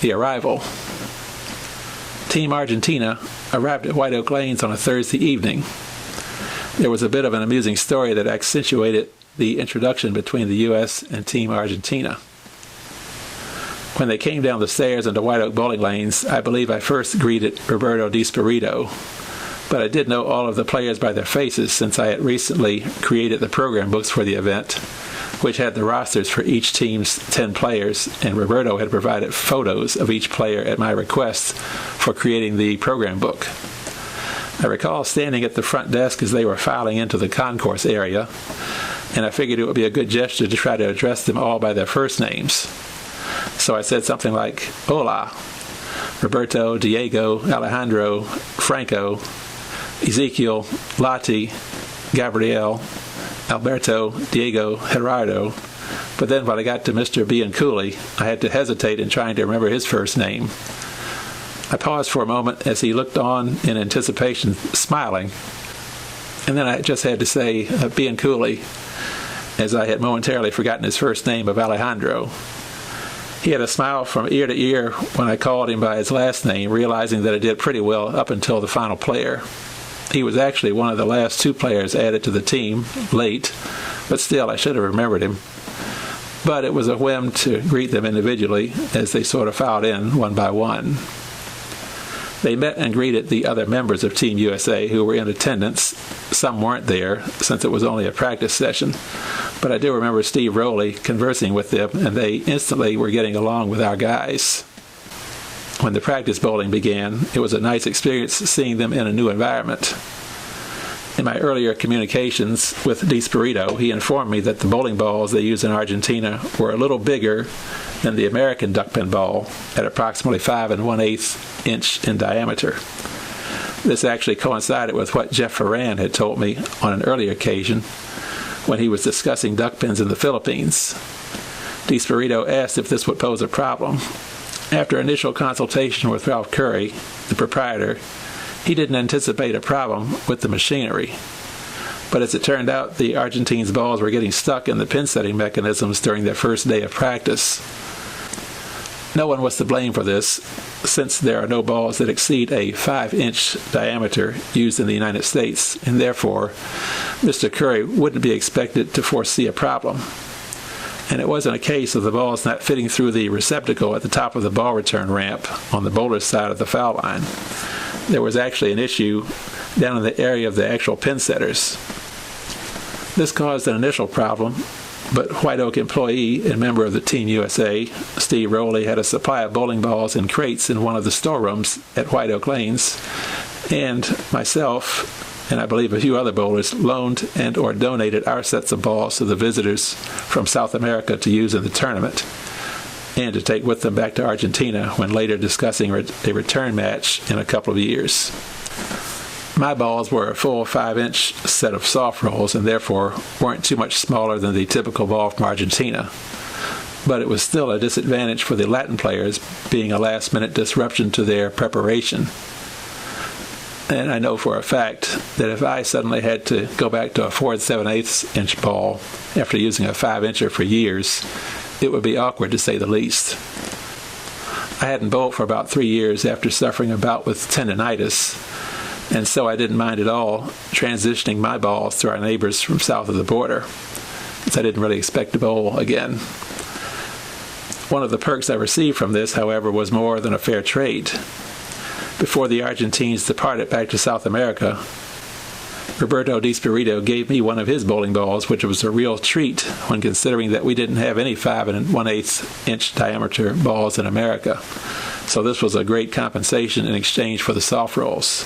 the arrival. Team Argentina arrived at White Oak Lanes on a Thursday evening. There was a bit of an amusing story that accentuated the introduction between the U.S. and Team Argentina. When they came down the stairs into White Oak Bowling Lanes, I believe I first greeted Roberto D'Espirito, but I did know all of the players by their faces since I had recently created the program books for the event, which had the rosters for each team's 10 players, and Roberto had provided photos of each player at my request for creating the program book. I recall standing at the front desk as they were filing into the concourse area, and I figured it would be a good gesture to try to address them all by their first names. So I said something like, "Hola, Roberto, Diego, Alejandro, Franco, Ezekiel, Lati, Gabriel, Alberto, Diego, Gerardo." But then when I got to Mr. Bianculli, I had to hesitate in trying to remember his first name. I paused for a moment as he looked on in anticipation, smiling, and then I just had to say Bianculli, as I had momentarily forgotten his first name of Alejandro. He had a smile from ear to ear when I called him by his last name, realizing that I did pretty well up until the final player. He was actually one of the last 2 players added to the team, late, but still I should have remembered him. But it was a whim to greet them individually as they sort of filed in one by one. They met and greeted the other members of Team USA who were in attendance. Some weren't there, since it was only a practice session, but I do remember Steve Rowley conversing with them, and they instantly were getting along with our guys. When the practice bowling began, it was a nice experience seeing them in a new environment. In my earlier communications with D'Espirito, he informed me that the bowling balls they use in Argentina were a little bigger than the American duckpin ball, at approximately 5 1/8 inch in diameter. This actually coincided with what Jeff Ferran had told me on an earlier occasion when he was discussing duckpins in the Philippines. D'Espirito asked if this would pose a problem. After initial consultation with Ralph Curry, the proprietor, he didn't anticipate a problem with the machinery. But as it turned out, the Argentines' balls were getting stuck in the pin setting mechanisms during their first day of practice. No one was to blame for this, since there are no balls that exceed a 5-inch diameter used in the United States, and therefore Mr. Curry wouldn't be expected to foresee a problem. And it wasn't a case of the balls not fitting through the receptacle at the top of the ball return ramp on the bowler's side of the foul line. There was actually an issue down in the area of the actual pin setters. This caused an initial problem, but White Oak employee and member of the Team USA, Steve Rowley, had a supply of bowling balls in crates in one of the storerooms at White Oak Lanes, and myself, and I believe a few other bowlers, loaned and or donated our sets of balls to the visitors from South America to use in the tournament, and to take with them back to Argentina when later discussing a return match in a couple of years. My balls were a full 5-inch set of soft rolls and therefore weren't too much smaller than the typical ball from Argentina. But it was still a disadvantage for the Latin players, being a last-minute disruption to their preparation. And I know for a fact that if I suddenly had to go back to a 4 7/8 inch ball after using a 5-incher for years, it would be awkward to say the least. I hadn't bowled for about 3 years after suffering a bout with tendinitis, and so I didn't mind at all transitioning my balls to our neighbors from south of the border, since I didn't really expect to bowl again. One of the perks I received from this, however, was more than a fair trade. Before the Argentines departed back to South America, Roberto D'Espirito gave me one of his bowling balls, which was a real treat when considering that we didn't have any 5 1/8 inch diameter balls in America. So this was a great compensation in exchange for the soft rolls.